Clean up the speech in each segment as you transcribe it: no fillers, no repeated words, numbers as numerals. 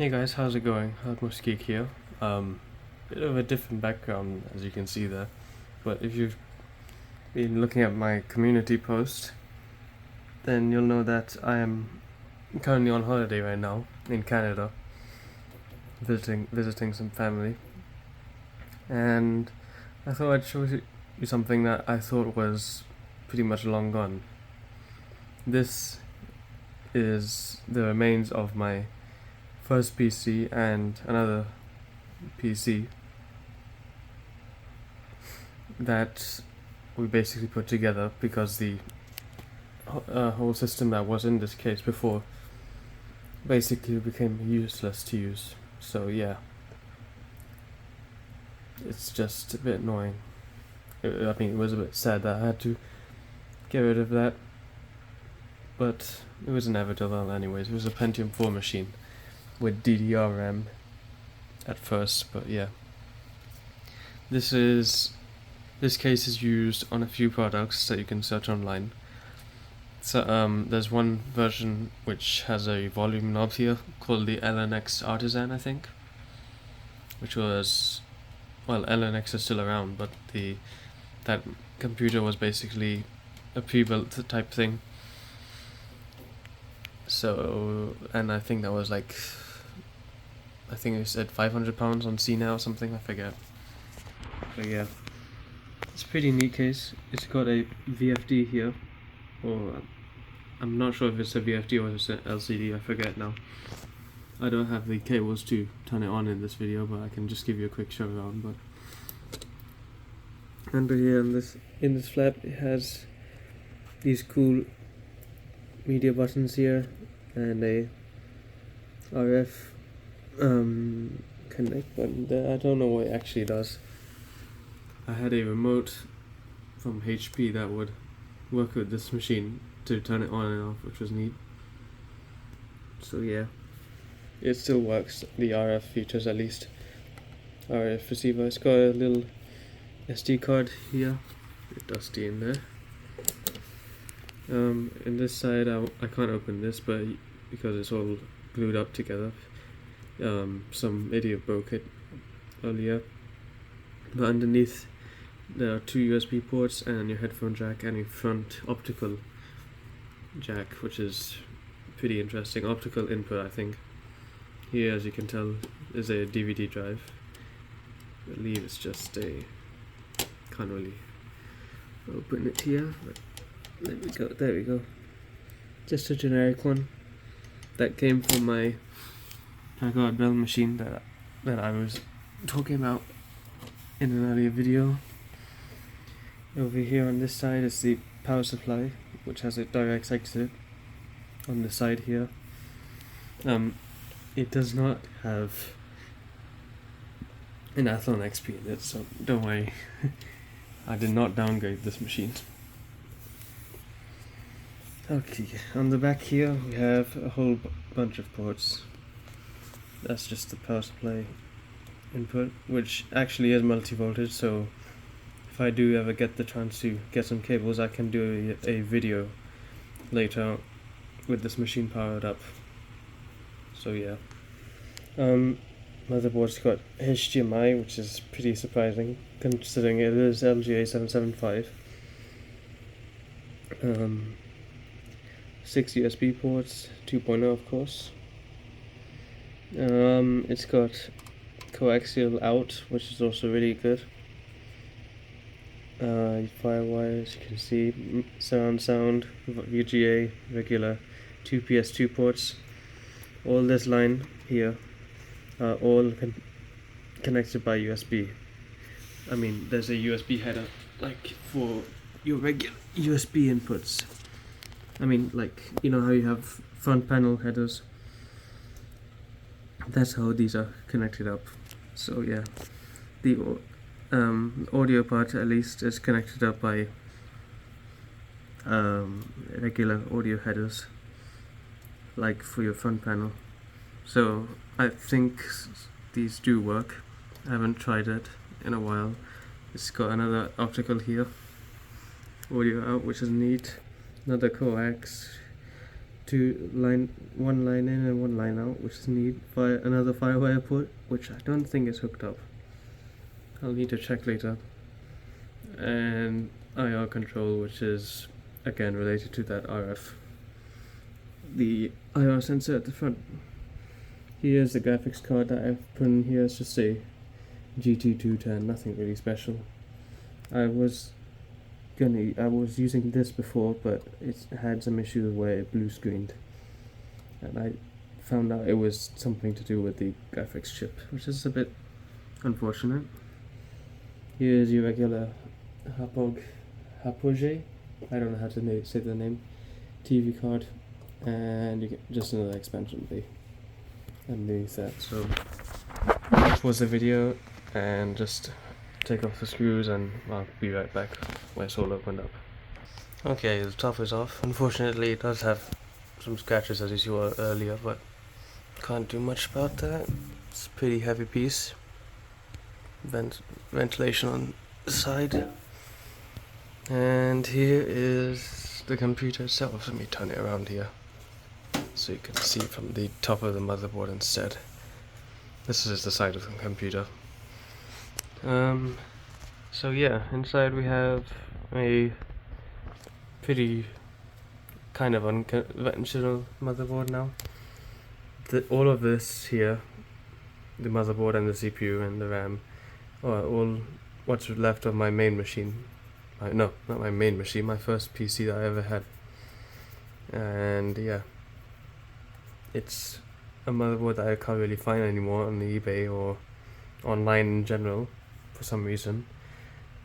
Hey guys, how's it going? Utmost Geek here. Bit of a different background as you can see there, but if you've been looking at my community post, then you'll know that I am currently on holiday right now in Canada, visiting some family, and I thought I'd show you something that I thought was pretty much long gone. This is the remains of my first PC and another PC that we basically put together because the whole system that was in this case before basically became useless to use. So yeah, it's just a bit annoying. I mean, it was a bit sad that I had to get rid of that, but it was inevitable anyways. It was a Pentium 4 machine with DDR RAM at first, but yeah. This case is used on a few products that you can search online. So there's one version which has a volume knob here called the LNX Artisan, I think, which was, well, LNX is still around, but that computer was basically a pre-built type thing. So, and I think that was like, I think it said £500 on CNOW or something, I forget. But yeah, it's a pretty neat case. It's got a VFD here, or I'm not sure if it's a VFD or it's an LCD, I forget now. I don't have the cables to turn it on in this video, but I can just give you a quick show around. But under here in this flap, it has these cool media buttons here and a RF connect button there. I don't know what it actually does. I had a remote from HP that would work with this machine to turn it on and off, which was neat. So yeah, it still works, the RF features at least. RF receiver, it's got a little SD card here, a bit dusty in there. In this side I can't open this, but because it's all glued up together. Some idiot broke it earlier. But underneath there are two USB ports and your headphone jack and a front optical jack, which is pretty interesting. Optical input, I think. Here, as you can tell, is a DVD drive. I believe it's just a, can't really open it here, but there we go. Just a generic one that came from my Packard Bell machine that I was talking about in an earlier video. Over here on this side is the power supply, which has a direct exit on the side here. It does not have an Athlon XP in it, so don't worry. I did not downgrade this machine. Okay, on the back here we have a whole bunch of ports. That's just the power supply input, which actually is multi-voltage, so if I do ever get the chance to get some cables, I can do a video later with this machine powered up. So yeah. Motherboard's got HDMI, which is pretty surprising considering it is LGA 775. 6 USB ports, 2.0 of course. It's got coaxial out, which is also really good. Firewire, as you can see, surround sound, VGA, regular, 2 PS2 ports. All this line here are all connected by USB. I mean, there's a USB header, like for your regular USB inputs. I mean, like, you know how you have front panel headers? That's how these are connected up. So yeah, the audio part at least is connected up by regular audio headers, like for your front panel. So I think these do work. I haven't tried it in a while. It's got another optical here, audio out, which is neat. Another coax, one line in and one line out, which is neat. Another Firewire port, which I don't think is hooked up. I'll need to check later. And IR control, which is again related to that RF. The IR sensor at the front. Here's the graphics card that I've put in here. It's just a GT210, nothing really special. I was using this before, but it had some issues where it blue screened, and I found out it was something to do with the graphics chip, which is a bit unfortunate. Here's your regular Hapogee, I don't know how to say the name, TV card, and you get just another expansion bay underneath that. So that was the video, and just take off the screws and I'll be right back when it's all opened up. Okay, the top is off. Unfortunately, it does have some scratches as you saw earlier, but can't do much about that. It's a pretty heavy piece. Ventilation on the side. And here is the computer itself. Let me turn it around here so you can see from the top of the motherboard instead. This is the side of the computer. So yeah, inside we have a pretty kind of unconventional motherboard now. All of this here, the motherboard and the CPU and the RAM, are all what's left of my main machine. No, not my main machine, my first PC that I ever had. And yeah, it's a motherboard that I can't really find anymore on the eBay or online in general for some reason.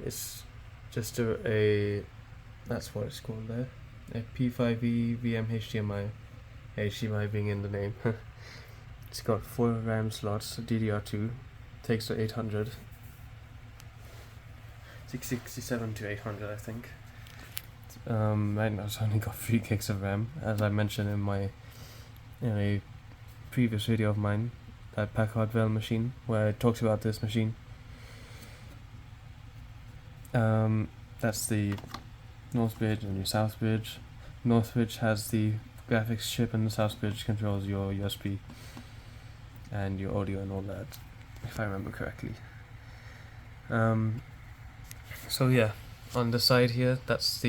It's just that's what it's called there, a P5E VM HDMI being in the name. It's got 4 RAM slots, DDR2, takes to 800, 667 to 800 I think. Right now it's only got 3 gigs of RAM, as I mentioned in a previous video of mine, that Packard Bell machine, where it talks about this machine. That's the North Bridge and your South Bridge. North Bridge has the graphics chip, and the South Bridge controls your USB and your audio and all that, if I remember correctly. So yeah, on the side here, that's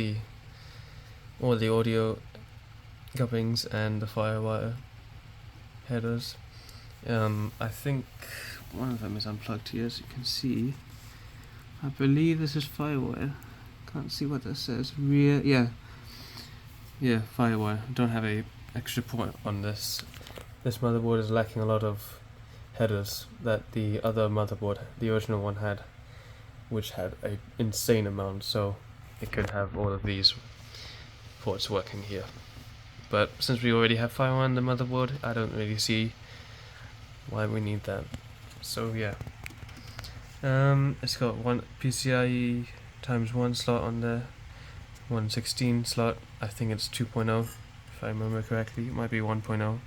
all the audio couplings and the Firewire headers. I think one of them is unplugged here, as you can see. I believe this is Firewire. Can't see what that says. Yeah, Firewire. Don't have a extra port on this. This motherboard is lacking a lot of headers that the other motherboard, the original one, had, which had an insane amount, so it could have all of these ports working here. But since we already have Firewire on the motherboard, I don't really see why we need that. So yeah, it's got one PCIe x1 slot on there, 116 slot. I think it's 2.0 if I remember correctly. It might be 1.0,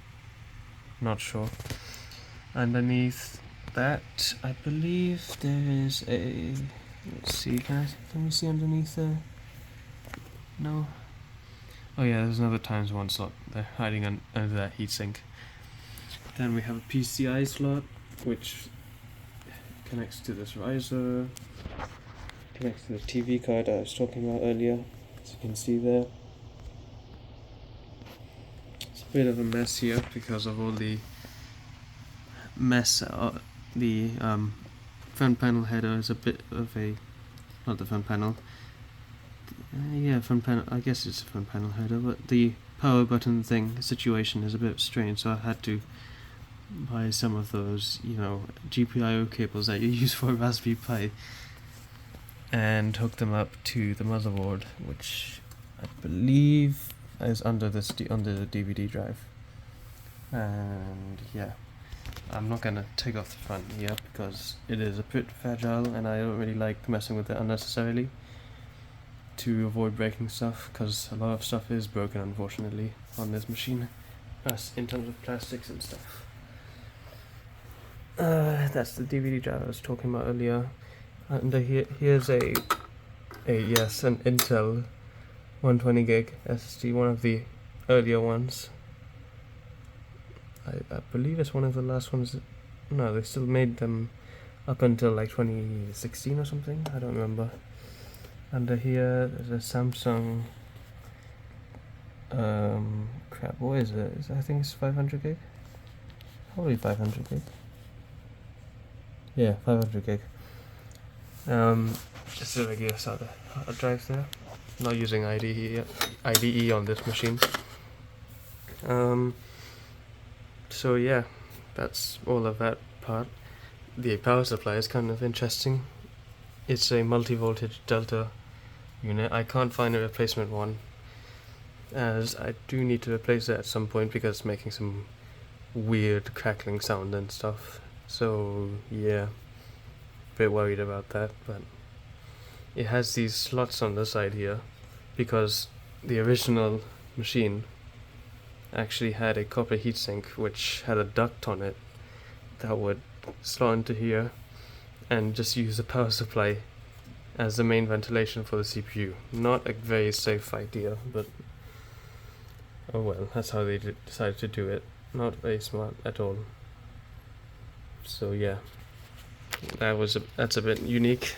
not sure. Underneath that, I believe there is a, let's see, can we see underneath there? No. Oh yeah, there's another x1 slot there hiding under that heatsink. Then we have a PCI slot, which connects to this riser, connects to the TV card I was talking about earlier, as you can see there. It's a bit of a mess here because of all the mess. The front panel header is a bit of a, not the front panel, yeah, front panel, I guess it's a front panel header, but the power button situation is a bit strange, so I had to buy some of those, GPIO cables that you use for a Raspberry Pi, and hook them up to the motherboard, which I believe is under the DVD drive. And yeah, I'm not gonna take off the front here because it is a bit fragile, and I don't really like messing with it unnecessarily to avoid breaking stuff, because a lot of stuff is broken unfortunately on this machine, in terms of plastics and stuff. That's the DVD drive I was talking about earlier. And here's an Intel 120 gig SSD, one of the earlier ones. I believe it's one of the last ones. No, they still made them up until like 2016 or something. I don't remember. Under here, there's a Samsung. Crap, what is it? I think it's 500 gig. Probably 500 gig. Yeah, 500 gig. Just a regular SATA hard drive there. Not using IDE on this machine. So yeah, that's all of that part. The power supply is kind of interesting. It's a multi-voltage Delta unit. I can't find a replacement one, as I do need to replace it at some point because it's making some weird crackling sound and stuff. So yeah, a bit worried about that, but it has these slots on the side here because the original machine actually had a copper heatsink which had a duct on it that would slot into here and just use the power supply as the main ventilation for the CPU. Not a very safe idea, but oh well, that's how they decided to do it. Not very smart at all. So yeah, that's a bit unique.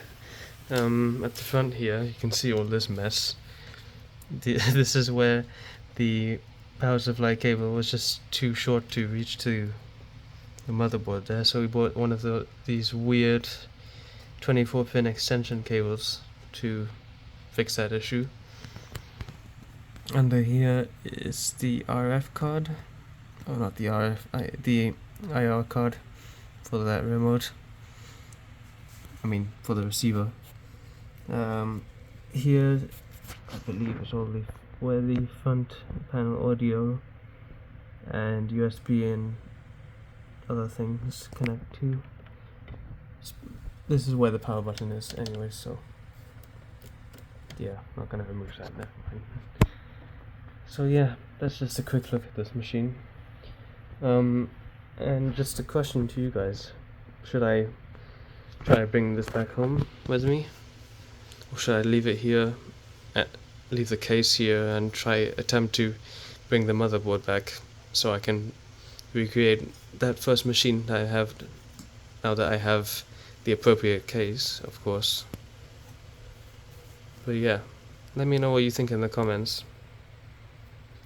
At the front here, you can see all this mess. This is where the power supply cable was just too short to reach to the motherboard there, so we bought one of these weird 24-pin extension cables to fix that issue. Under here is the RF card, oh not the RF, the IR card for that remote. I mean for the receiver. Here I believe is all where the front panel audio and USB and other things connect to. This is where the power button is anyway, so yeah, not gonna remove that, never mind. So yeah, that's just a quick look at this machine. And just a question to you guys: should I try to bring this back home with me, or should I leave it here, leave the case here, and attempt to bring the motherboard back so I can recreate that first machine that I have now that I have the appropriate case, of course. But yeah, let me know what you think in the comments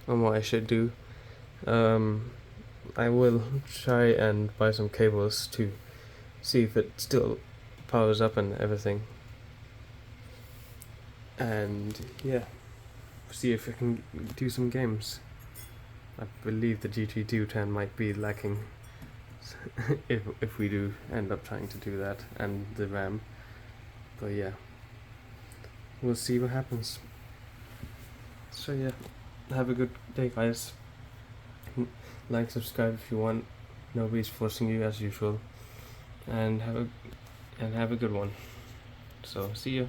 on what I should do. I will try and buy some cables to see if it still powers up and everything, and yeah, see if I can do some games. I believe the GT 210 might be lacking if we do end up trying to do that, and the RAM. But yeah, we'll see what happens. So yeah, have a good day, guys. Like, subscribe if you want. Nobody's forcing you as usual. And have a good one. So see ya.